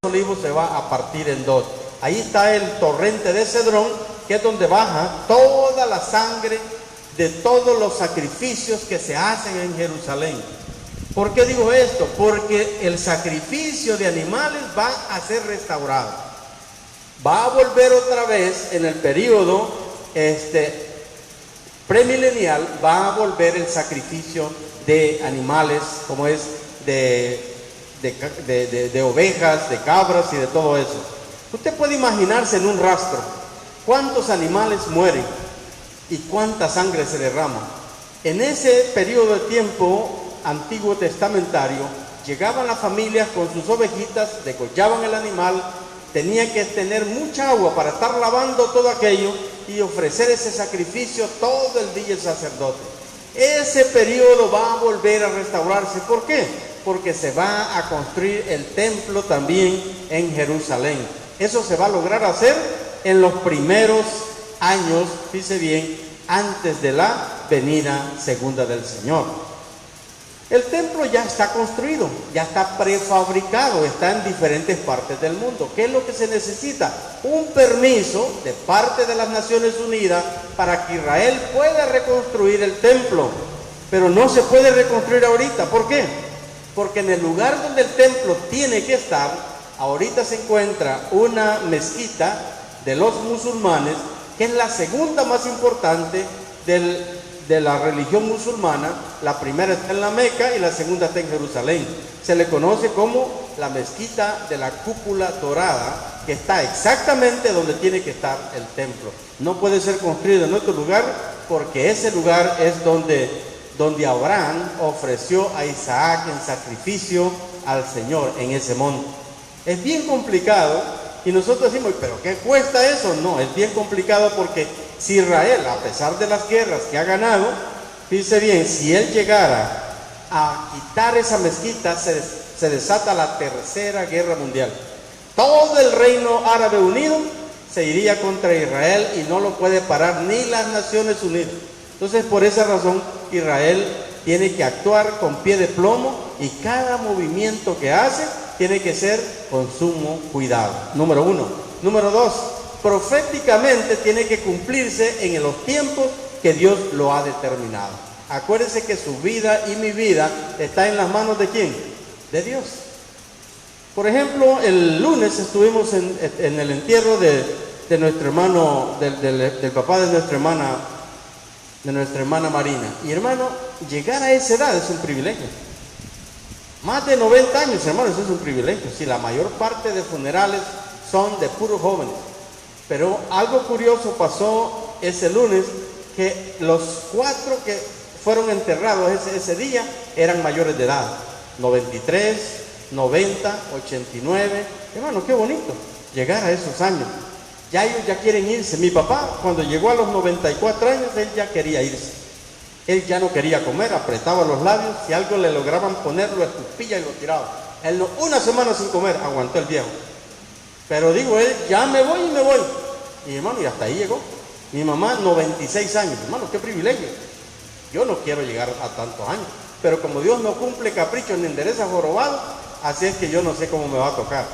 Olivos se va a partir en dos. Ahí está el torrente de Cedrón, que es donde baja toda la sangre de todos los sacrificios que se hacen en Jerusalén. ¿Por qué digo esto? Porque el sacrificio de animales va a ser restaurado. Va a volver otra vez en el periodo premilenial, va a volver el sacrificio de animales, como es de ovejas, de cabras y de todo eso. Usted puede imaginarse en un rastro cuántos animales mueren y cuánta sangre se derrama. En ese periodo de tiempo antiguo testamentario, llegaban las familias con sus ovejitas, degollaban el animal, tenía que tener mucha agua para estar lavando todo aquello y ofrecer ese sacrificio todo el día el sacerdote. Ese periodo va a volver a restaurarse. ¿Por qué? Porque se va a construir el templo también en Jerusalén. Eso se va a lograr hacer en los primeros años, fíjese bien, antes de la venida segunda del Señor. El templo ya está construido, ya está prefabricado, está en diferentes partes del mundo. ¿Qué es lo que se necesita? Un permiso de parte de las Naciones Unidas para que Israel pueda reconstruir el templo. Pero no se puede reconstruir ahorita. ¿Por qué? Porque en el lugar donde el templo tiene que estar, ahorita se encuentra una mezquita de los musulmanes, que es la segunda más importante de la religión musulmana. La primera está en la Meca y la segunda está en Jerusalén. Se le conoce como la mezquita de la cúpula dorada, que está exactamente donde tiene que estar el templo. No puede ser construido en otro lugar, porque ese lugar es donde Abraham ofreció a Isaac en sacrificio al Señor en ese monte. Es bien complicado y nosotros decimos, ¿pero qué cuesta eso? No, es bien complicado, porque si Israel, a pesar de las guerras que ha ganado, fíjese bien, si él llegara a quitar esa mezquita, se desata la tercera guerra mundial. Todo el reino árabe unido se iría contra Israel y no lo puede parar ni las Naciones Unidas. Entonces, por esa razón, Israel tiene que actuar con pie de plomo y cada movimiento que hace tiene que ser con sumo cuidado. Número uno. Número dos, proféticamente tiene que cumplirse en los tiempos que Dios lo ha determinado. Acuérdense que su vida y mi vida está en las manos ¿de quién? De Dios. Por ejemplo, el lunes estuvimos en el entierro de nuestro hermano, del papá de nuestra hermana Marina. Y hermano, llegar a esa edad es un privilegio. Más de 90 años, hermanos, eso es un privilegio. Si la mayor parte de funerales son de puros jóvenes. Pero algo curioso pasó ese lunes, que los 4 que fueron enterrados ese día eran mayores de edad. 93, 90, 89. Hermano, qué bonito llegar a esos años. Ya ellos ya quieren irse. Mi papá, cuando llegó a los 94 años, él ya quería irse. Él ya no quería comer, apretaba los labios. Si algo le lograban poner, lo escupía y lo tiraba. Él no, una semana sin comer, aguantó el viejo. Pero digo, él, ya me voy y me voy. Y hermano, y hasta ahí llegó. Mi mamá, 96 años. Hermano, qué privilegio. Yo no quiero llegar a tantos años. Pero como Dios no cumple caprichos ni endereza jorobado, así es que yo no sé cómo me va a tocar.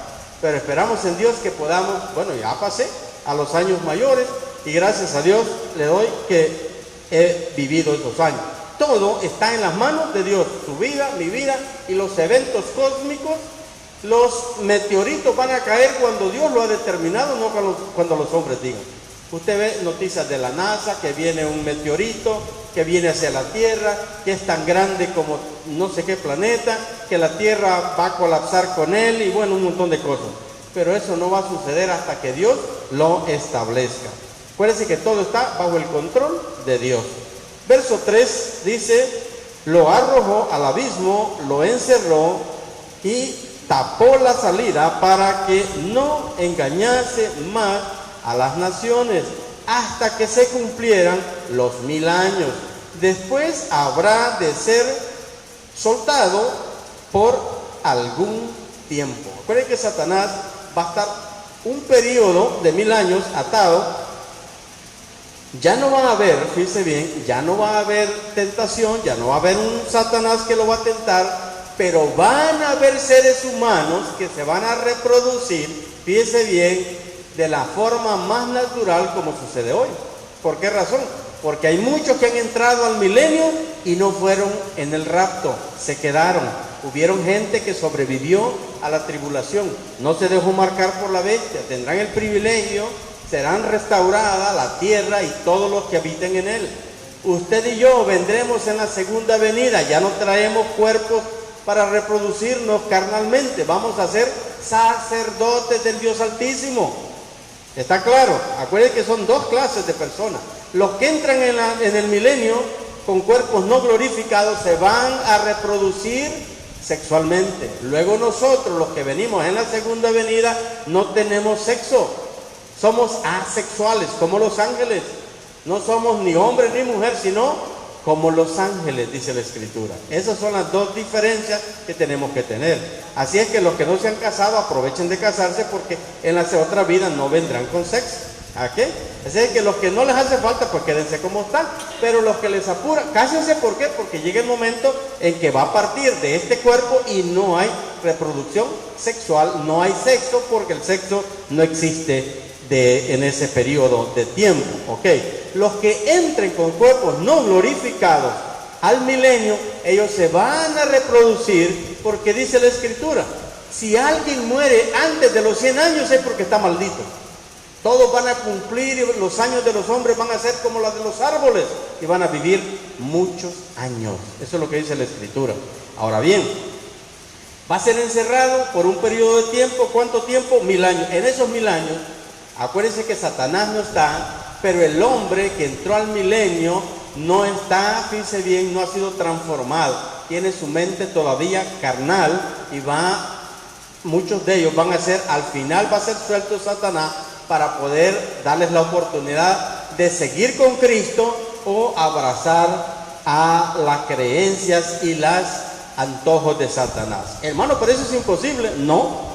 Pero esperamos en Dios que podamos, bueno, ya pasé a los años mayores y gracias a Dios le doy que he vivido esos años. Todo está en las manos de Dios, su vida, mi vida y los eventos cósmicos. Los meteoritos van a caer cuando Dios lo ha determinado, no cuando los hombres digan. Usted ve noticias de la NASA, que viene un meteorito, que viene hacia la Tierra, que es tan grande como no sé qué planeta, que la Tierra va a colapsar con él y bueno, un montón de cosas. Pero eso no va a suceder hasta que Dios lo establezca. Acuérdense que todo está bajo el control de Dios. Verso 3 dice, lo arrojó al abismo, lo encerró y tapó la salida para que no engañase más a las naciones hasta que se cumplieran los 1000 años. Después habrá de ser soltado por algún tiempo. Recuerden que Satanás va a estar un periodo de 1000 años atado. Ya no va a haber, fíjense bien, ya no va a haber tentación, ya no va a haber un Satanás que lo va a tentar, pero van a haber seres humanos que se van a reproducir, fíjese bien, de la forma más natural como sucede hoy. ¿Por qué razón? Porque hay muchos que han entrado al milenio y no fueron en el rapto, se quedaron. Hubieron gente que sobrevivió a la tribulación, no se dejó marcar por la bestia, tendrán el privilegio, serán restaurada la tierra y todos los que habiten en él. Usted y yo vendremos en la segunda venida, ya no traemos cuerpos para reproducirnos carnalmente, vamos a ser sacerdotes del Dios Altísimo. ¿Está claro? Acuérdense que son dos clases de personas. Los que entran en el milenio con cuerpos no glorificados se van a reproducir sexualmente. Luego nosotros, los que venimos en la segunda venida, no tenemos sexo. Somos asexuales, como los ángeles. No somos ni hombre ni mujer, sino como los ángeles, dice la Escritura. Esas son las dos diferencias que tenemos que tener. Así es que los que no se han casado, aprovechen de casarse, porque en la otra vida no vendrán con sexo. ¿A qué? Así es que los que no les hace falta, pues quédense como están. Pero los que les apura, cásense. ¿Por qué? Porque llega el momento en que va a partir de este cuerpo y no hay reproducción sexual, no hay sexo, porque el sexo no existe en ese periodo de tiempo. ¿Ok? Los que entren con cuerpos no glorificados al milenio, ellos se van a reproducir, porque dice la Escritura, si alguien muere antes de los 100 años es porque está maldito. Todos van a cumplir y los años de los hombres van a ser como los de los árboles y van a vivir muchos años. Eso es lo que dice la Escritura. Ahora bien, va a ser encerrado por un periodo de tiempo. ¿Cuánto tiempo? 1000 años. En esos 1000 años, acuérdense que Satanás no está, pero el hombre que entró al milenio no está, fíjense bien, no ha sido transformado. Tiene su mente todavía carnal y muchos de ellos van a ser, al final va a ser suelto Satanás, para poder darles la oportunidad de seguir con Cristo o abrazar a las creencias y los antojos de Satanás. Hermano, ¿pero eso es imposible? No.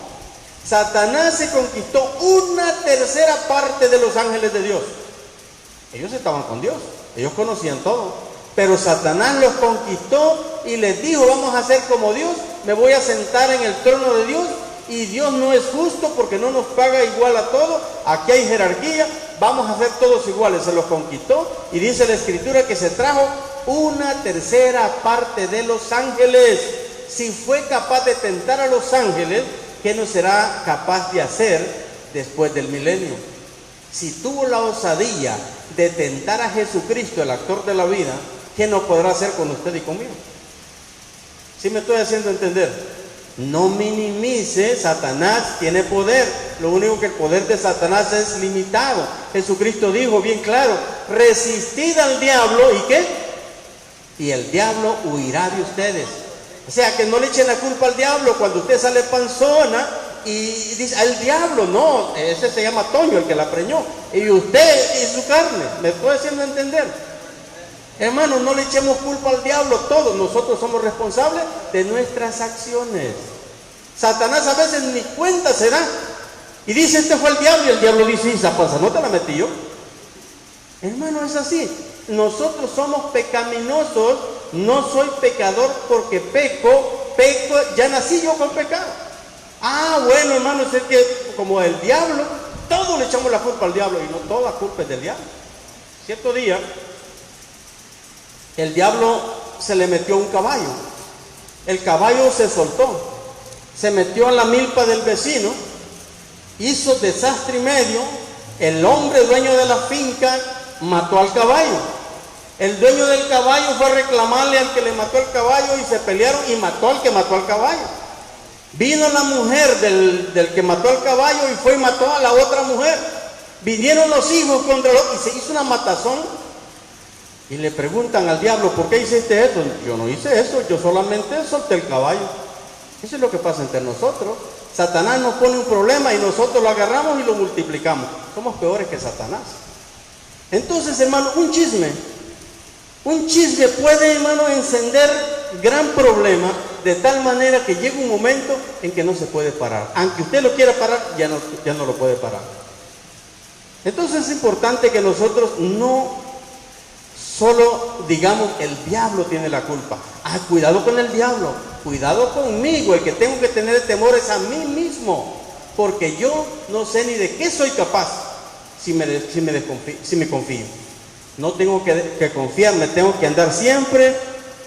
Satanás se conquistó 1/3 parte de los ángeles de Dios. Ellos estaban con Dios, ellos conocían todo. Pero Satanás los conquistó y les dijo, vamos a ser como Dios, me voy a sentar en el trono de Dios. Y Dios no es justo porque no nos paga igual a todos. Aquí hay jerarquía, vamos a ser todos iguales. Se los conquistó y dice la Escritura que se trajo 1/3 parte de los ángeles. Si fue capaz de tentar a los ángeles, ¿qué no será capaz de hacer después del milenio? Si tuvo la osadía de tentar a Jesucristo, el actor de la vida, ¿qué no podrá hacer con usted y conmigo? ¿Sí me estoy haciendo entender? No minimice, Satanás tiene poder. Lo único que el poder de Satanás es limitado. Jesucristo dijo bien claro, resistid al diablo, ¿y qué? Y el diablo huirá de ustedes. O sea, que no le echen la culpa al diablo cuando usted sale panzona y dice, al diablo, no, ese se llama Toño, el que la preñó. Y usted y su carne, ¿me estoy haciendo entender? Hermanos, no le echemos culpa al diablo, todos nosotros somos responsables de nuestras acciones. Satanás a veces ni cuenta se da y dice, este fue el diablo, y el diablo dice, esa panza no te la metí yo. Hermano, es así. Nosotros somos pecaminosos, no soy pecador porque peco, ya nací yo con pecado. Ah, bueno, hermano, es que como el diablo, todos le echamos la culpa al diablo y no toda culpa es del diablo. Cierto día, el diablo se le metió un caballo. El caballo se soltó, se metió a la milpa del vecino, hizo desastre y medio. El hombre dueño de la finca mató al caballo. El dueño del caballo fue a reclamarle al que le mató el caballo y se pelearon y mató al que mató al caballo. Vino la mujer del que mató al caballo y fue y mató a la otra mujer. Vinieron los hijos contra los y se hizo una matazón. Y le preguntan al diablo, ¿por qué hiciste eso? Yo no hice eso, yo solamente solté el caballo. Eso es lo que pasa entre nosotros. Satanás nos pone un problema y nosotros lo agarramos y lo multiplicamos. Somos peores que Satanás. Entonces, hermano, un chisme puede, hermano, encender gran problema de tal manera que llega un momento en que no se puede parar. Aunque usted lo quiera parar, ya no lo puede parar. Entonces es importante que nosotros no solo digamos el diablo tiene la culpa. Ah, cuidado con el diablo. cuidado conmigo, el que tengo que tener temor es a mí mismo, porque yo no sé ni de qué soy capaz si me confío. No tengo que confiarme, tengo que andar siempre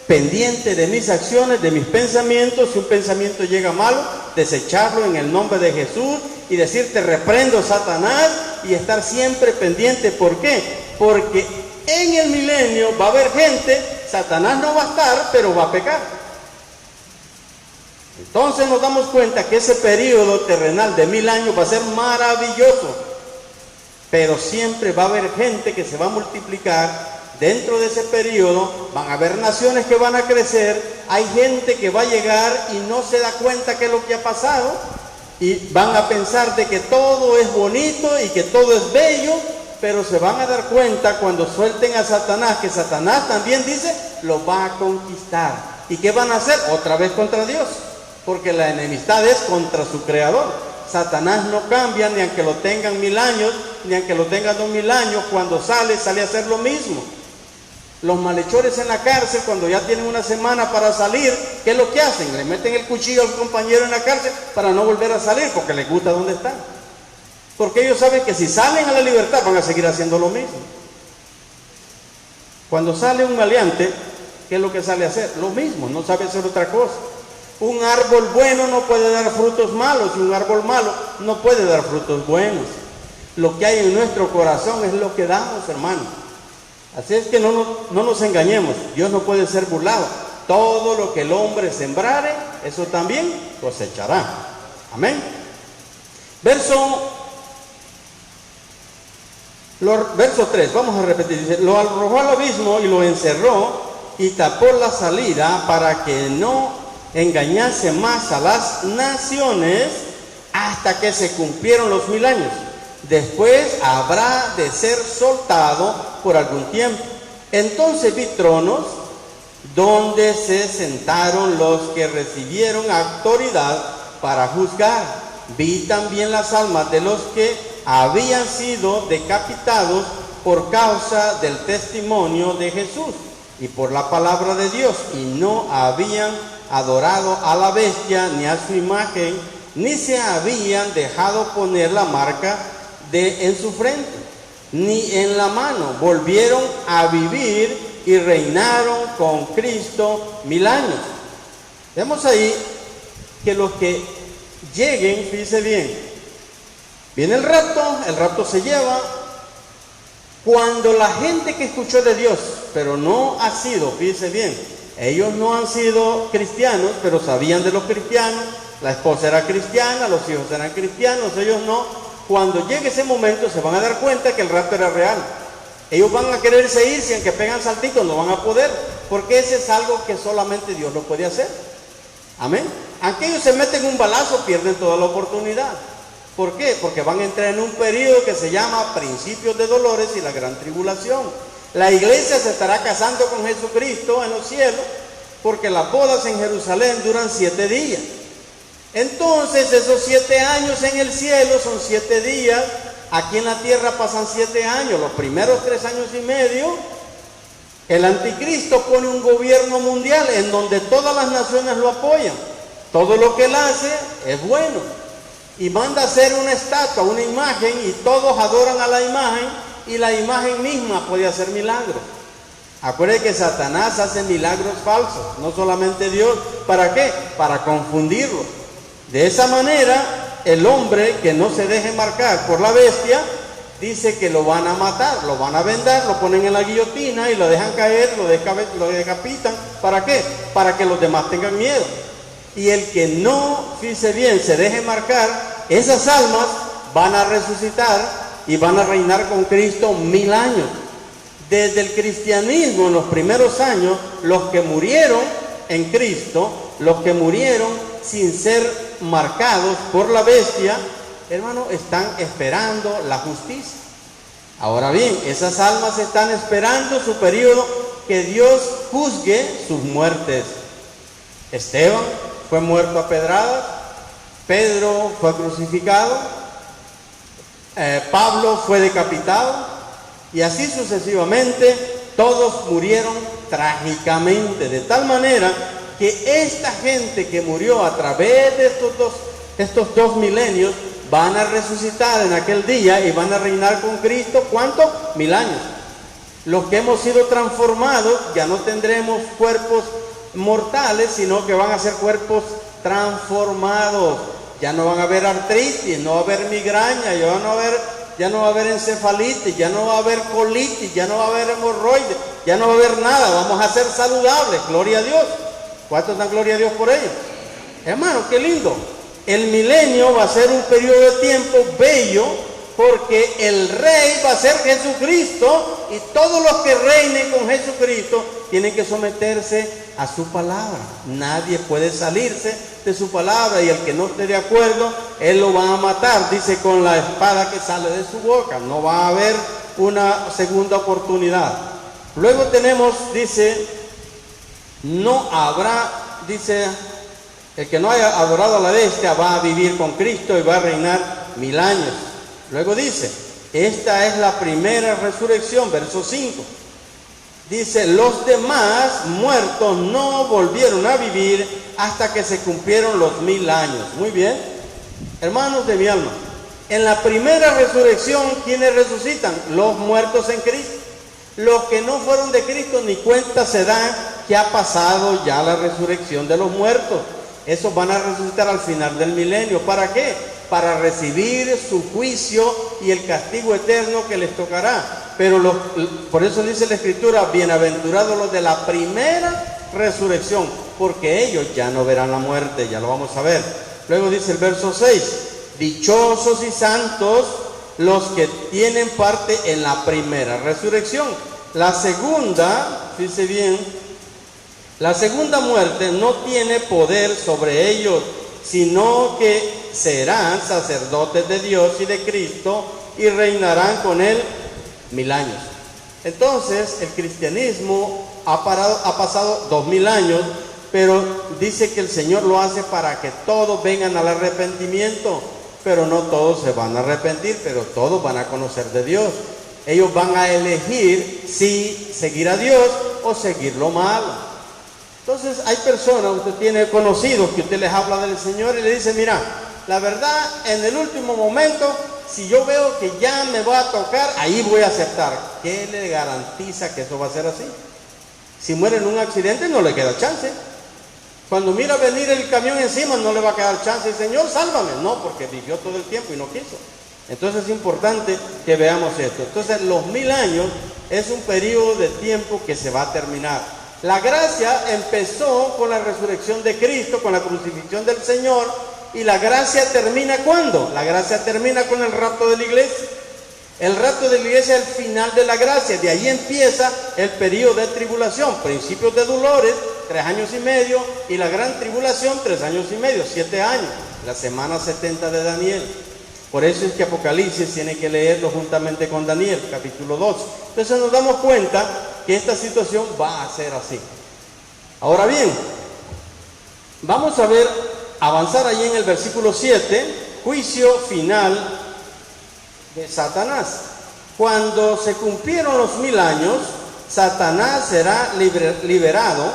pendiente de mis acciones, de mis pensamientos. Si un pensamiento llega malo, desecharlo en el nombre de Jesús y decir, te reprendo, Satanás, y estar siempre pendiente. ¿Por qué? Porque en el milenio va a haber gente, Satanás no va a estar, pero va a pecar. Entonces nos damos cuenta que ese periodo terrenal de 1000 años va a ser maravilloso, pero siempre va a haber gente que se va a multiplicar. Dentro de ese periodo van a haber naciones que van a crecer, hay gente que va a llegar y no se da cuenta qué es lo que ha pasado, y van a pensar de que todo es bonito y que todo es bello, pero se van a dar cuenta cuando suelten a Satanás, que Satanás también dice, lo va a conquistar. ¿Y qué van a hacer? Otra vez contra Dios, porque la enemistad es contra su creador. Satanás no cambia, ni aunque lo tengan 1000 años, ni aunque lo tengan 2000 años, cuando sale a hacer lo mismo. Los malhechores en la cárcel, cuando ya tienen una semana para salir, ¿qué es lo que hacen? Le meten el cuchillo al compañero en la cárcel para no volver a salir, porque les gusta donde están. Porque ellos saben que si salen a la libertad van a seguir haciendo lo mismo. Cuando sale un maleante, ¿qué es lo que sale a hacer? Lo mismo, no sabe hacer otra cosa. Un árbol bueno no puede dar frutos malos, y un árbol malo no puede dar frutos buenos. Lo que hay en nuestro corazón es lo que damos, hermano. Así es que no nos engañemos, Dios no puede ser burlado. Todo lo que el hombre sembrare, eso también cosechará. Amén. Verso 3, vamos a repetir. Dice, lo arrojó al abismo y lo encerró y tapó la salida para que no engañase más a las naciones hasta que se cumplieron los 1000 años. Después habrá de ser soltado por algún tiempo. Entonces vi tronos donde se sentaron los que recibieron autoridad para juzgar. Vi también las almas de los que habían sido decapitados por causa del testimonio de Jesús y por la palabra de Dios, y no habían adorado a la bestia ni a su imagen, ni se habían dejado poner la marca en su frente, ni en la mano. Volvieron a vivir y reinaron con Cristo 1000 años. Vemos ahí que los que lleguen, fíjense bien, viene el rapto se lleva. Cuando la gente que escuchó de Dios, pero no ha sido, fíjense bien, ellos no han sido cristianos, pero sabían de los cristianos, la esposa era cristiana, los hijos eran cristianos, ellos no. Cuando llegue ese momento se van a dar cuenta que el rapto era real. Ellos van a quererse ir, si aunque pegan saltitos no van a poder, porque ese es algo que solamente Dios lo puede hacer. Amén. Aunque ellos se meten un balazo, pierden toda la oportunidad. ¿Por qué? Porque van a entrar en un periodo que se llama principios de dolores y la gran tribulación. La iglesia se estará casando con Jesucristo en los cielos, porque las bodas en Jerusalén duran 7 días. Entonces esos 7 años en el cielo son 7 días, aquí en la tierra pasan 7 años, los primeros 3 años y medio, el anticristo pone un gobierno mundial en donde todas las naciones lo apoyan, todo lo que él hace es bueno, y manda a hacer una estatua, una imagen, y todos adoran a la imagen, y la imagen misma puede hacer milagros. Acuérdense que Satanás hace milagros falsos, no solamente Dios. ¿Para qué? Para confundirlos. De esa manera, el hombre que no se deje marcar por la bestia, dice que lo van a matar, lo van a vendar, lo ponen en la guillotina y lo dejan caer, lo decapitan. ¿Para qué? Para que los demás tengan miedo. Y el que no, fíjese bien, se deje marcar, esas almas van a resucitar y van a reinar con Cristo 1000 años. Desde el cristianismo, en los primeros años, los que murieron en Cristo, los que murieron sin ser marcados por la bestia, hermano, están esperando la justicia. Ahora bien, esas almas están esperando su periodo que Dios juzgue sus muertes. Esteban fue muerto a pedradas, Pedro fue crucificado, Pablo fue decapitado, y así sucesivamente todos murieron trágicamente, de tal manera que esta gente que murió a través de estos dos milenios van a resucitar en aquel día y van a reinar con Cristo. ¿Cuánto? 1000 años. Los que hemos sido transformados ya no tendremos cuerpos mortales, sino que van a ser cuerpos transformados. Ya no van a haber artritis, no va a haber migraña, ya no va a haber encefalitis, ya no va a haber colitis, ya no va a haber hemorroides, ya no va a haber nada. Vamos a ser saludables, gloria a Dios. ¿Cuántos dan gloria a Dios por ello? Hermano, qué lindo. El milenio va a ser un periodo de tiempo bello, porque el rey va a ser Jesucristo, y todos los que reinen con Jesucristo tienen que someterse a su palabra. Nadie puede salirse de su palabra, y el que no esté de acuerdo, él lo va a matar, dice, con la espada que sale de su boca. No va a haber una segunda oportunidad. Luego tenemos, dice, no habrá, dice, el que no haya adorado a la bestia va a vivir con Cristo y va a reinar 1000 años. Luego dice, esta es la primera resurrección, verso 5. Dice, los demás muertos no volvieron a vivir hasta que se cumplieron los 1000 años. Muy bien, hermanos de mi alma, en la primera resurrección, ¿quiénes resucitan? Los muertos en Cristo. Los que no fueron de Cristo ni cuenta se dan que ha pasado ya la resurrección de los muertos. Esos van a resucitar al final del milenio. ¿Para qué? Para recibir su juicio y el castigo eterno que les tocará. Pero por eso dice la Escritura, bienaventurados los de la primera resurrección, porque ellos ya no verán la muerte, ya lo vamos a ver. Luego dice el verso 6, dichosos y santos los que tienen parte en la primera resurrección. La segunda, fíjese bien, la segunda muerte no tiene poder sobre ellos, sino que serán sacerdotes de Dios y de Cristo y reinarán con él 1000 años. Entonces, el cristianismo ha pasado 2000 años, pero dice que el Señor lo hace para que todos vengan al arrepentimiento, pero no todos se van a arrepentir, pero todos van a conocer de Dios. Ellos van a elegir si seguir a Dios o seguir lo malo. Entonces hay personas, usted tiene conocidos que usted les habla del Señor y le dice, mira, la verdad, en el último momento, si yo veo que ya me va a tocar, ahí voy a aceptar. ¿Qué le garantiza que eso va a ser así? Si muere en un accidente, no le queda chance. Cuando mira venir el camión encima, no le va a quedar chance. Señor, sálvame. No, porque vivió todo el tiempo y no quiso. Entonces es importante que veamos esto. Entonces los 1000 años es un periodo de tiempo que se va a terminar. La gracia empezó con la resurrección de Cristo, con la crucifixión del Señor, y la gracia termina ¿cuándo? La gracia termina con el rapto de la iglesia. El rapto de la iglesia es el final de la gracia. De ahí empieza el periodo de tribulación, principios de dolores, 3 años y medio, y la gran tribulación, 3 años y medio, 7 años, la semana 70 de Daniel. Por eso es que Apocalipsis tiene que leerlo juntamente con Daniel, capítulo 12. Entonces nos damos cuenta que esta situación va a ser así. Ahora bien, vamos a ver, avanzar allí en el versículo 7, juicio final de Satanás. Cuando se cumplieron los 1000 años, Satanás será liberado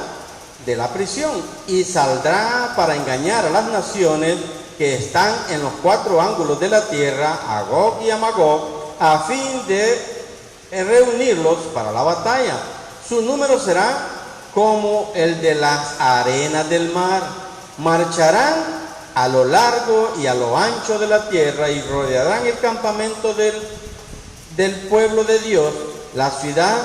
de la prisión y saldrá para engañar a las naciones que están en los 4 ángulos de la tierra, a Gog y a Magog, a fin de reunirlos para la batalla. Su número será como el de las arenas del mar. Marcharán a lo largo y a lo ancho de la tierra y rodearán el campamento del pueblo de Dios, la ciudad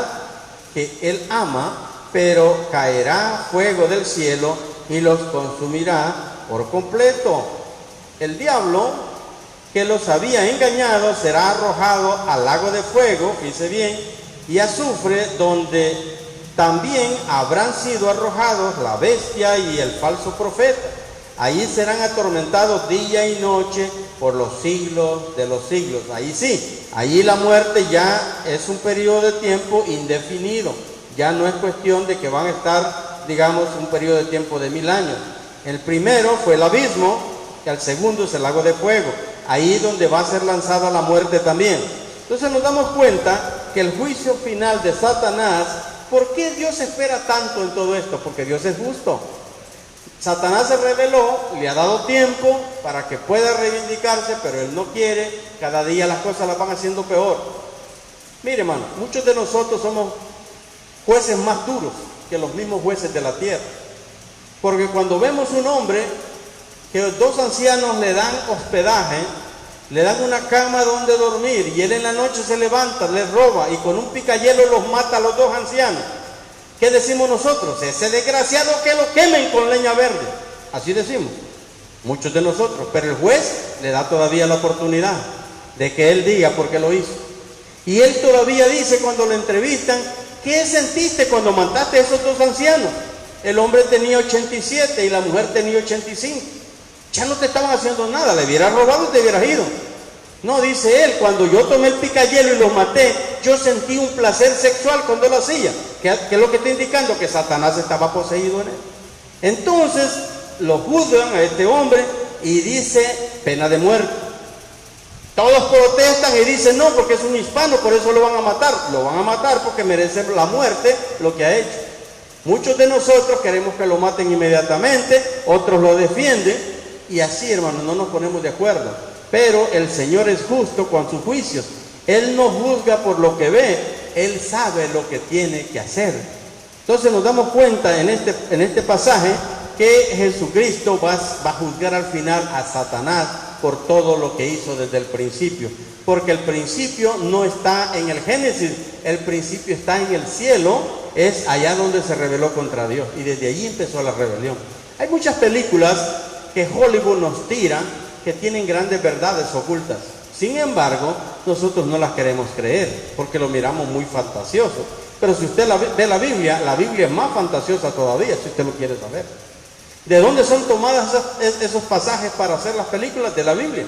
que él ama, pero caerá fuego del cielo y los consumirá por completo. El diablo que los había engañado será arrojado al lago de fuego, fíjese bien, y azufre, donde también habrán sido arrojados la bestia y el falso profeta. Allí serán atormentados día y noche por los siglos de los siglos. Ahí sí, allí la muerte ya es un periodo de tiempo indefinido. Ya no es cuestión de que van a estar, digamos, un periodo de tiempo de 1000 años. El primero fue el abismo, y el segundo es el lago de fuego. Ahí donde va a ser lanzada la muerte también. Entonces nos damos cuenta que el juicio final de Satanás, ¿por qué Dios espera tanto en todo esto? Porque Dios es justo. Satanás se rebeló, le ha dado tiempo para que pueda reivindicarse, pero él no quiere. Cada día las cosas las van haciendo peor. Mire, hermano, muchos de nosotros somos jueces más duros que los mismos jueces de la tierra. Porque cuando vemos un hombre que dos ancianos le dan hospedaje, le dan una cama donde dormir, y él en la noche se levanta, les roba y con un picayelo los mata a los dos ancianos, ¿qué decimos nosotros? Ese desgraciado que lo quemen con leña verde. Así decimos, muchos de nosotros. Pero el juez le da todavía la oportunidad de que él diga por qué lo hizo. Y él todavía dice cuando lo entrevistan, ¿qué sentiste cuando mataste a esos dos ancianos? El hombre tenía 87 y la mujer tenía 85. Ya no te estaban haciendo nada, le hubieras robado y te hubieras ido. No, dice él, cuando yo tomé el picayelo y los maté, yo sentí un placer sexual cuando lo hacía. ¿Qué es lo que está indicando? Que Satanás estaba poseído en él. Entonces lo juzgan a este hombre y dice pena de muerte. Todos protestan y dicen no, porque es un hispano, por eso lo van a matar. Lo van a matar porque merece la muerte lo que ha hecho. Muchos de nosotros queremos que lo maten inmediatamente, otros lo defienden, y así, hermanos, no nos ponemos de acuerdo. Pero el Señor es justo con sus juicios. Él no juzga por lo que ve, Él sabe lo que tiene que hacer. Entonces nos damos cuenta en este pasaje que Jesucristo va a juzgar al final a Satanás por todo lo que hizo desde el principio. Porque el principio no está en el Génesis, el principio está en el cielo, es allá donde se rebeló contra Dios. Y desde allí empezó la rebelión. Hay muchas películas que Hollywood nos tira que tienen grandes verdades ocultas. Sin embargo, nosotros no las queremos creer porque lo miramos muy fantasioso. Pero si usted ve la Biblia es más fantasiosa todavía, si usted lo quiere saber. ¿De dónde son tomadas esos pasajes para hacer las películas? De la Biblia.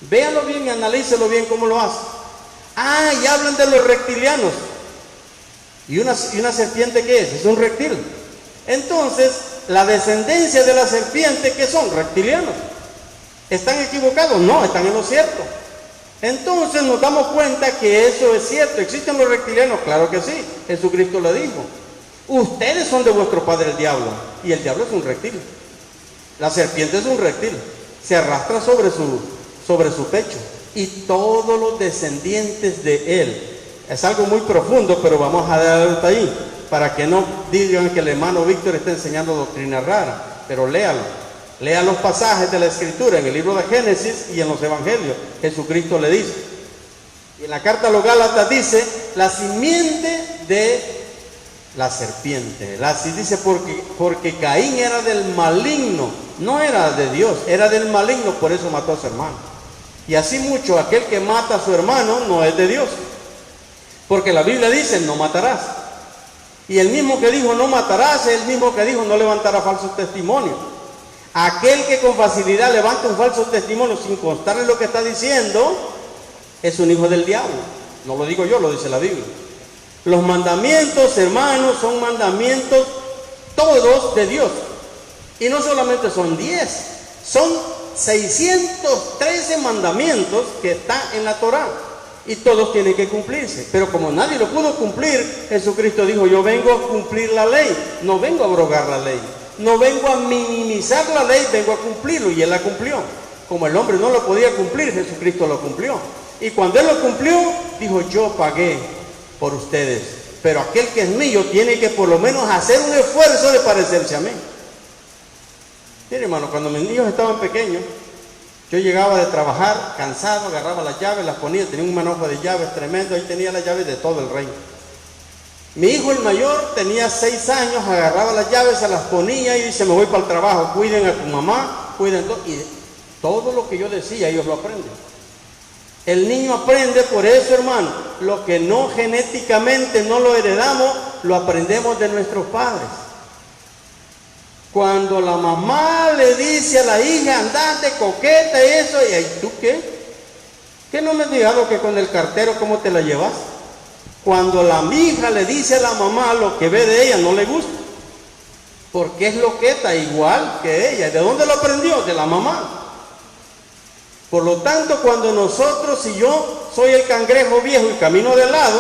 Véanlo bien y analícelo bien cómo lo hace. Ah, y hablan de los reptilianos. ¿Y una serpiente qué es? Es un reptil. Entonces, la descendencia de la serpiente, ¿qué son? Reptilianos. ¿Están equivocados? No, están en lo cierto. Entonces nos damos cuenta que eso es cierto. ¿Existen los reptilianos? Claro que sí. Jesucristo lo dijo. Ustedes son de vuestro padre el diablo, y el diablo es un reptil. La serpiente es un reptil. Se arrastra sobre su pecho. Y todos los descendientes de él. Es algo muy profundo, pero vamos a dar hasta ahí, para que no digan que el hermano Víctor está enseñando doctrina rara. Pero léalo. Lea los pasajes de la Escritura en el libro de Génesis y en los Evangelios. Jesucristo le dice. Y en la carta a los Gálatas dice, la simiente de la serpiente. Dice porque Caín era del maligno, no era de Dios, era del maligno, por eso mató a su hermano. Y así mucho, aquel que mata a su hermano no es de Dios. Porque la Biblia dice, no matarás. Y el mismo que dijo no matarás es el mismo que dijo no levantarás falsos testimonios. Aquel que con facilidad levanta un falso testimonio sin constar en lo que está diciendo, es un hijo del diablo. No lo digo yo, lo dice la Biblia. Los mandamientos, hermanos, son mandamientos todos de Dios. Y no solamente son 10, son 613 mandamientos que están en la Torá. Y todos tienen que cumplirse. Pero como nadie lo pudo cumplir, Jesucristo dijo, yo vengo a cumplir la ley, no vengo a abrogar la ley. No vengo a minimizar la ley, vengo a cumplirlo, y Él la cumplió. Como el hombre no lo podía cumplir, Jesucristo lo cumplió. Y cuando Él lo cumplió, dijo, yo pagué por ustedes. Pero aquel que es mío tiene que por lo menos hacer un esfuerzo de parecerse a mí. Mire, hermano, cuando mis niños estaban pequeños, yo llegaba de trabajar, cansado, agarraba las llaves, las ponía, tenía un manojo de llaves tremendo, ahí tenía las llaves de todo el reino. Mi hijo el mayor tenía 6 años, agarraba las llaves, se las ponía y dice, me voy para el trabajo, cuiden a tu mamá, cuiden todo. Y todo lo que yo decía, ellos lo aprenden. El niño aprende por eso, hermano. Lo que no genéticamente no lo heredamos, lo aprendemos de nuestros padres. Cuando la mamá le dice a la hija, andate, coqueta, eso, y ahí, ¿tú qué? ¿Qué no me has fijado que con el cartero cómo te la llevas? Cuando la hija le dice a la mamá lo que ve de ella no le gusta, porque es loqueta igual que ella. ¿De dónde lo aprendió? De la mamá. Por lo tanto, cuando nosotros, si yo soy el cangrejo viejo y camino de lado,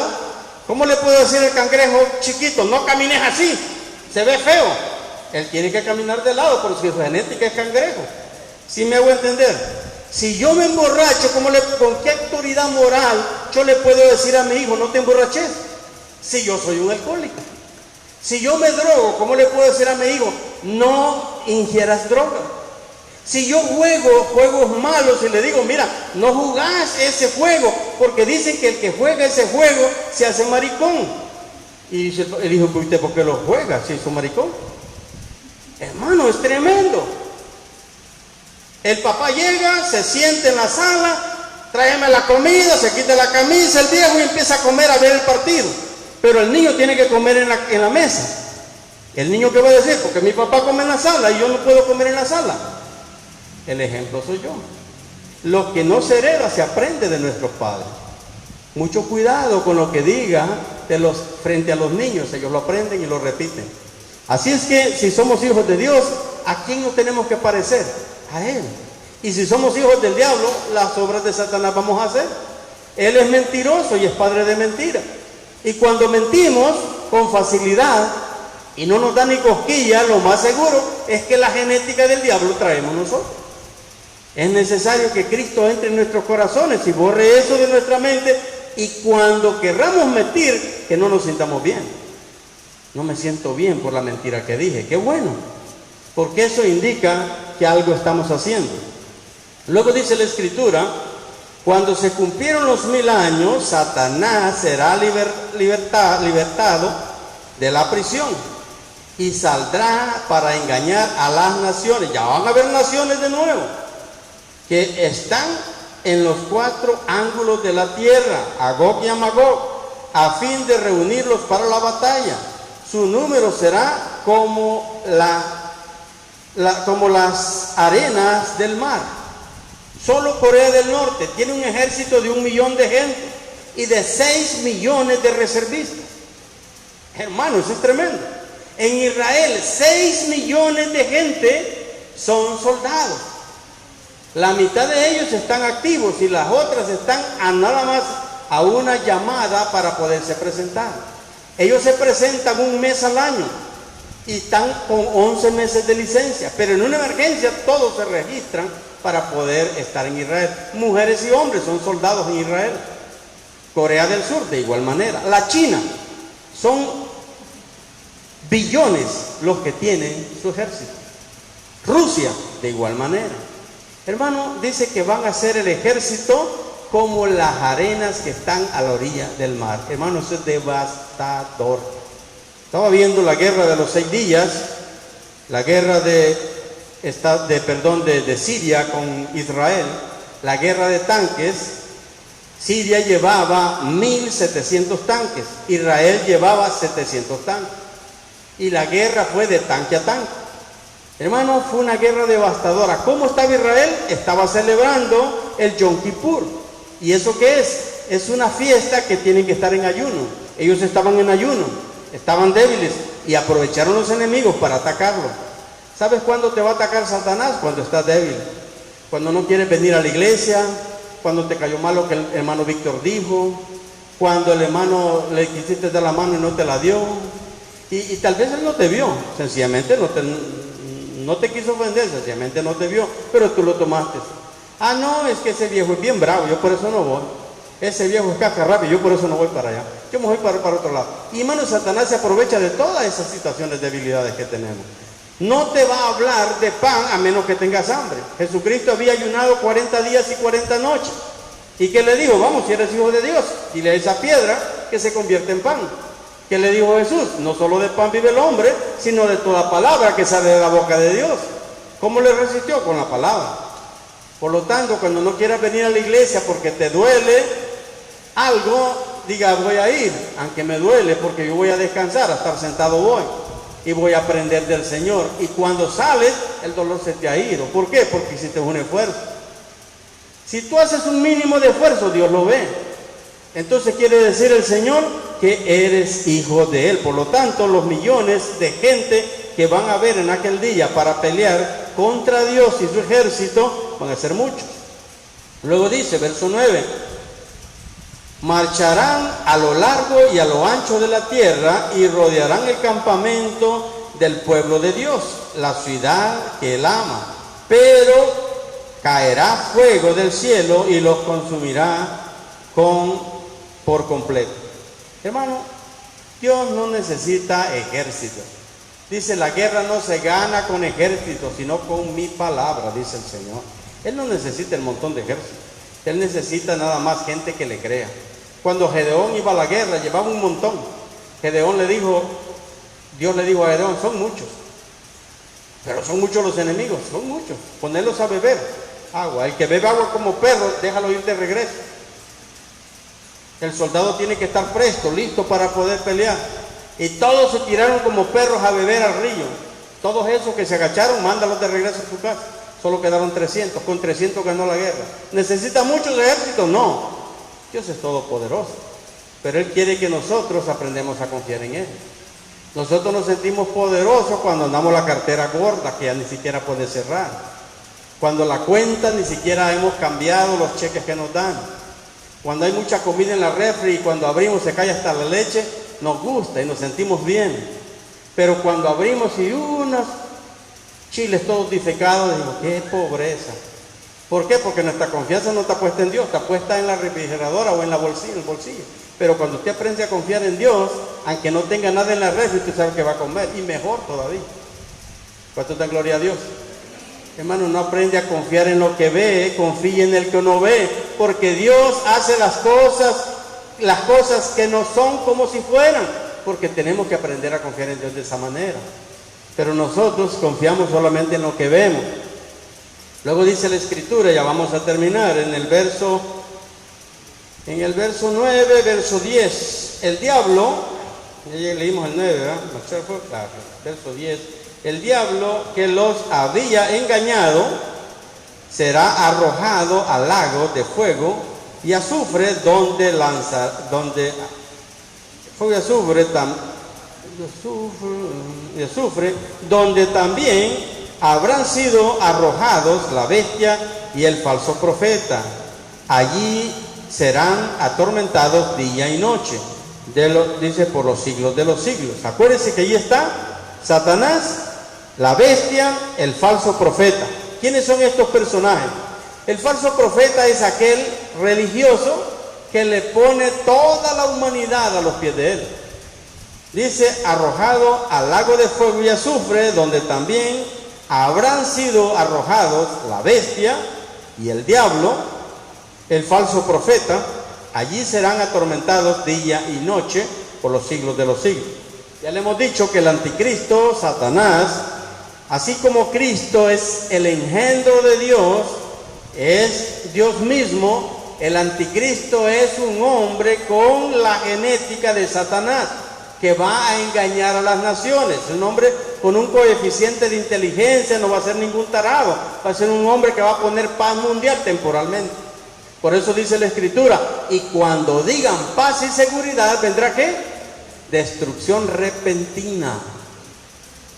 ¿cómo le puedo decir al cangrejo chiquito, no camines así, se ve feo? Él tiene que caminar de lado porque su genética es cangrejo. ¿Sí me hago entender? Si yo me emborracho, ¿con qué autoridad moral yo le puedo decir a mi hijo, no te emborraches? Si yo soy un alcohólico. Si yo me drogo, ¿cómo le puedo decir a mi hijo, no ingieras droga? Si yo juego juegos malos y le digo, mira, no jugás ese juego, porque dicen que el que juega ese juego se hace maricón. Y dice el hijo, ¿usted por qué lo juega si es un maricón? Hermano, es tremendo. El papá llega, se siente en la sala, tráeme la comida, se quita la camisa el viejo y empieza a comer, a ver el partido. Pero el niño tiene que comer en la mesa. El niño, ¿qué va a decir? Porque mi papá come en la sala y yo no puedo comer en la sala. El ejemplo soy yo. Lo que no se hereda se aprende de nuestros padres. Mucho cuidado con lo que diga frente a los niños. Ellos lo aprenden y lo repiten. Así es que si somos hijos de Dios, ¿a quién nos tenemos que parecer? A Él. Y si somos hijos del diablo, las obras de Satanás vamos a hacer. Él es mentiroso y es padre de mentira. Y cuando mentimos con facilidad y no nos da ni cosquilla, lo más seguro es que la genética del diablo traemos nosotros. Es necesario que Cristo entre en nuestros corazones y borre eso de nuestra mente, y cuando querramos mentir, que no nos sintamos bien. No me siento bien por la mentira que dije. Qué bueno, porque eso indica que algo estamos haciendo. Luego dice la Escritura, cuando se cumplieron los 1000 años, Satanás será libertado de la prisión y saldrá para engañar a las naciones. Ya van a haber naciones de nuevo que están en los 4 ángulos de la tierra, Agog y Magog, a fin de reunirlos para la batalla. Su número será como las arenas del mar. Solo Corea del Norte tiene un ejército de 1 millón de gente y de 6 millones de reservistas. Hermano, eso es tremendo. En Israel, 6 millones de gente son soldados. La mitad de ellos están activos y las otras están nada más a una llamada para poderse presentar. Ellos se presentan 1 mes al año y están con 11 meses de licencia, pero en una emergencia todos se registran para poder estar en Israel. Mujeres y hombres son soldados en Israel. Corea del Sur de igual manera. La China, son billones los que tienen su ejército. Rusia de igual manera. Hermano, dice que van a ser el ejército como las arenas que están a la orilla del mar. Hermano, eso es devastador. Estaba viendo la guerra de los 6 días, la guerra de Siria con Israel, la guerra de tanques. Siria llevaba 1700 tanques, Israel llevaba 700 tanques, y la guerra fue de tanque a tanque. Hermano, fue una guerra devastadora. ¿Cómo estaba Israel? Estaba celebrando el Yom Kippur. ¿Y eso qué es? Es una fiesta que tienen que estar en ayuno. Ellos estaban en ayuno, estaban débiles y aprovecharon los enemigos para atacarlo. ¿Sabes cuándo te va a atacar Satanás? Cuando estás débil, cuando no quieres venir a la iglesia, cuando te cayó mal lo que el hermano Víctor dijo, cuando el hermano le quisiste dar la mano y no te la dio, y tal vez él no te vio, sencillamente no te quiso ofender, sencillamente no te vio, pero tú lo tomaste. Ah, no, es que ese viejo es bien bravo, yo por eso no voy. Ese viejo es cascarrabias, yo por eso no voy para allá. Yo me voy para otro lado. Y hermano, Satanás se aprovecha de todas esas situaciones de debilidades que tenemos. No te va a hablar de pan a menos que tengas hambre. Jesucristo había ayunado 40 días y 40 noches. ¿Y qué le dijo? Vamos, si eres hijo de Dios, dile a esa piedra que se convierte en pan. ¿Qué le dijo Jesús? No solo de pan vive el hombre, sino de toda palabra que sale de la boca de Dios. ¿Cómo le resistió? Con la palabra. Por lo tanto, cuando no quieras venir a la iglesia porque te duele algo, diga, voy a ir, aunque me duele, porque yo voy a descansar, a estar sentado voy, y voy a aprender del Señor. Y cuando sales, el dolor se te ha ido. ¿Por qué? Porque hiciste un esfuerzo. Si tú haces un mínimo de esfuerzo, Dios lo ve. Entonces quiere decir el Señor que eres hijo de Él. Por lo tanto, los millones de gente que van a haber en aquel día para pelear contra Dios y su ejército van a ser muchos. Luego dice, verso 9, marcharán a lo largo y a lo ancho de la tierra y rodearán el campamento del pueblo de Dios, la ciudad que él ama. Pero caerá fuego del cielo y los consumirá por completo. Hermano, Dios no necesita ejércitos. Dice, la guerra no se gana con ejércitos, sino con mi palabra, dice el Señor. Él no necesita el montón de ejércitos. Él necesita nada más gente que le crea. Cuando Gedeón iba a la guerra, llevaba un montón. Dios le dijo a Gedeón, son muchos. Pero son muchos los enemigos, son muchos. Ponerlos a beber agua. El que bebe agua como perro, déjalo ir de regreso. El soldado tiene que estar presto, listo para poder pelear. Y todos se tiraron como perros a beber al río. Todos esos que se agacharon, mándalos de regreso a su casa. Solo quedaron 300. Con 300 ganó la guerra. ¿Necesita muchos ejércitos? No. Dios es todopoderoso. Pero Él quiere que nosotros aprendamos a confiar en Él. Nosotros nos sentimos poderosos cuando andamos la cartera gorda, que ya ni siquiera puede cerrar. Cuando la cuenta ni siquiera hemos cambiado los cheques que nos dan. Cuando hay mucha comida en la refri y cuando abrimos se cae hasta la leche, nos gusta y nos sentimos bien. Pero cuando abrimos y unos chiles todos disecados, digo, qué pobreza. ¿Por qué? Porque nuestra confianza no está puesta en Dios, está puesta en la refrigeradora o en el bolsillo. Pero cuando usted aprende a confiar en Dios, aunque no tenga nada en la refri, usted sabe que va a comer, y mejor todavía. ¿Cuánto da gloria a Dios? Hermano, no aprende a confiar en lo que ve, confíe en el que no ve, porque Dios hace las cosas que no son como si fueran, porque tenemos que aprender a confiar en Dios de esa manera. Pero nosotros confiamos solamente en lo que vemos. Luego dice la Escritura, ya vamos a terminar, en el verso 9, verso 10, el diablo, ya leímos el 9, ¿verdad? Claro, verso 10, el diablo que los había engañado será arrojado al lago de fuego y azufre donde donde también habrán sido arrojados la bestia y el falso profeta. Allí serán atormentados día y noche, dice, por los siglos de los siglos. Acuérdense que allí está Satanás, la bestia, el falso profeta. ¿Quiénes son estos personajes? El falso profeta es aquel religioso que le pone toda la humanidad a los pies de él. Dice, arrojado al lago de fuego y azufre, donde también habrán sido arrojados la bestia y el diablo, el falso profeta. Allí serán atormentados día y noche por los siglos de los siglos. Ya le hemos dicho que el anticristo, Satanás, así como Cristo es el engendro de Dios, es Dios mismo, el anticristo es un hombre con la genética de Satanás, que va a engañar a las naciones. Un hombre con un coeficiente de inteligencia, no va a ser ningún tarado, va a ser un hombre que va a poner paz mundial temporalmente. Por eso dice la Escritura, y cuando digan paz y seguridad, ¿vendrá qué? Destrucción repentina.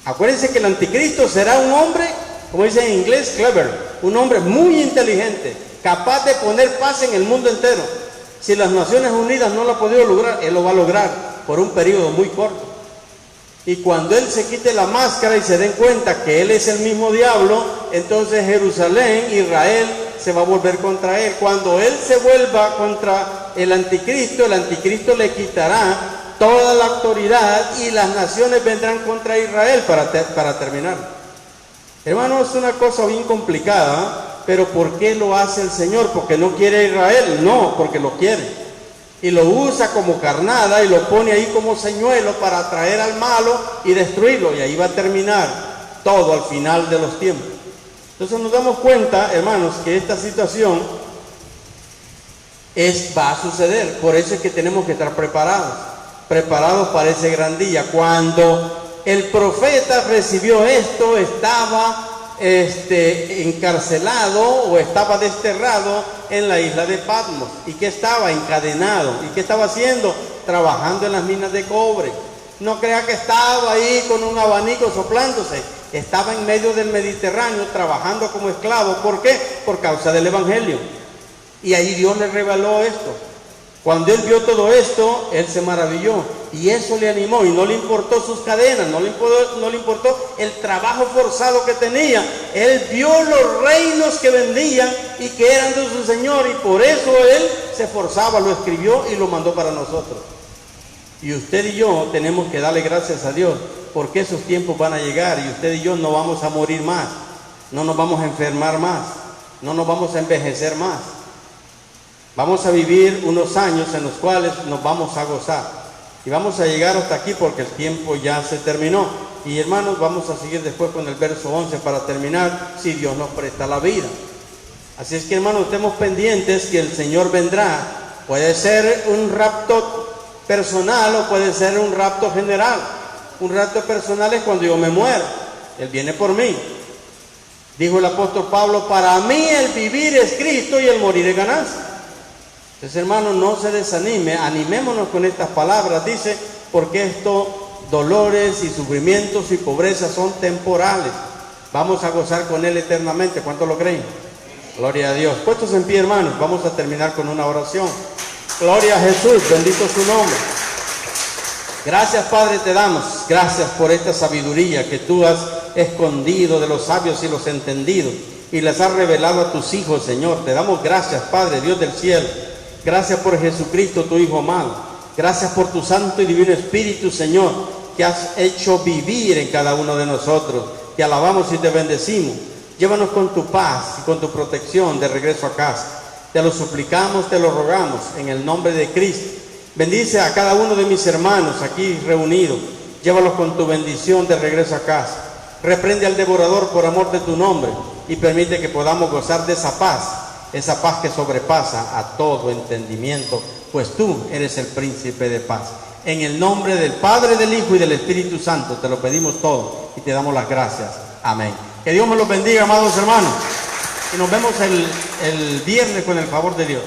Acuérdense que el anticristo será un hombre, como dice en inglés, clever, un hombre muy inteligente, capaz de poner paz en el mundo entero. Si las Naciones Unidas no lo ha podido lograr, él lo va a lograr por un periodo muy corto. Y cuando él se quite la máscara y se den cuenta que él es el mismo diablo, entonces Jerusalén, Israel, se va a volver contra él. Cuando él se vuelva contra el anticristo le quitará toda la autoridad y las naciones vendrán contra Israel para terminar. Hermano, es una cosa bien complicada, pero ¿por qué lo hace el Señor? ¿Porque no quiere a Israel? No, porque lo quiere. Y lo usa como carnada y lo pone ahí como señuelo para atraer al malo y destruirlo. Y ahí va a terminar todo al final de los tiempos. Entonces nos damos cuenta, hermanos, que esta situación va a suceder. Por eso es que tenemos que estar preparados para ese gran día. Cuando el profeta recibió esto, estaba encarcelado o estaba desterrado en la isla de Patmos. ¿Y qué estaba? Encadenado. ¿Y qué estaba haciendo? Trabajando en las minas de cobre. No crea que estaba ahí con un abanico soplándose. Estaba en medio del Mediterráneo trabajando como esclavo. ¿Por qué? Por causa del Evangelio. Y ahí Dios le reveló esto. Cuando él vio todo esto, él se maravilló y eso le animó y no le importó sus cadenas, no le importó el trabajo forzado que tenía. Él vio los reinos que vendían y que eran de su Señor y por eso él se esforzaba, lo escribió y lo mandó para nosotros. Y usted y yo tenemos que darle gracias a Dios porque esos tiempos van a llegar y usted y yo no vamos a morir más, no nos vamos a enfermar más, no nos vamos a envejecer más. Vamos a vivir unos años en los cuales nos vamos a gozar. Y vamos a llegar hasta aquí porque el tiempo ya se terminó. Y hermanos, vamos a seguir después con el verso 11 para terminar, si Dios nos presta la vida. Así es que hermanos, estemos pendientes que el Señor vendrá. Puede ser un rapto personal o puede ser un rapto general. Un rapto personal es cuando yo me muero. Él viene por mí. Dijo el apóstol Pablo, para mí el vivir es Cristo y el morir es ganancia. Entonces, hermano, no se desanime, animémonos con estas palabras. Dice, porque estos dolores y sufrimientos y pobrezas son temporales. Vamos a gozar con Él eternamente. ¿Cuánto lo creen? Gloria a Dios. Puestos en pie, hermanos, vamos a terminar con una oración. Gloria a Jesús, bendito su nombre. Gracias, Padre, te damos. Gracias por esta sabiduría que tú has escondido de los sabios y los entendidos y les has revelado a tus hijos, Señor. Te damos gracias, Padre, Dios del cielo. Gracias por Jesucristo, tu Hijo amado. Gracias por tu Santo y Divino Espíritu, Señor, que has hecho vivir en cada uno de nosotros. Te alabamos y te bendecimos. Llévanos con tu paz y con tu protección de regreso a casa. Te lo suplicamos, te lo rogamos, en el nombre de Cristo. Bendice a cada uno de mis hermanos aquí reunidos. Llévalos con tu bendición de regreso a casa. Reprende al devorador por amor de tu nombre y permite que podamos gozar de esa paz que sobrepasa a todo entendimiento, pues tú eres el príncipe de paz. En el nombre del Padre, del Hijo y del Espíritu Santo te lo pedimos todo y te damos las gracias. Amén. Que Dios me los bendiga, amados hermanos, y nos vemos el viernes con el favor de Dios.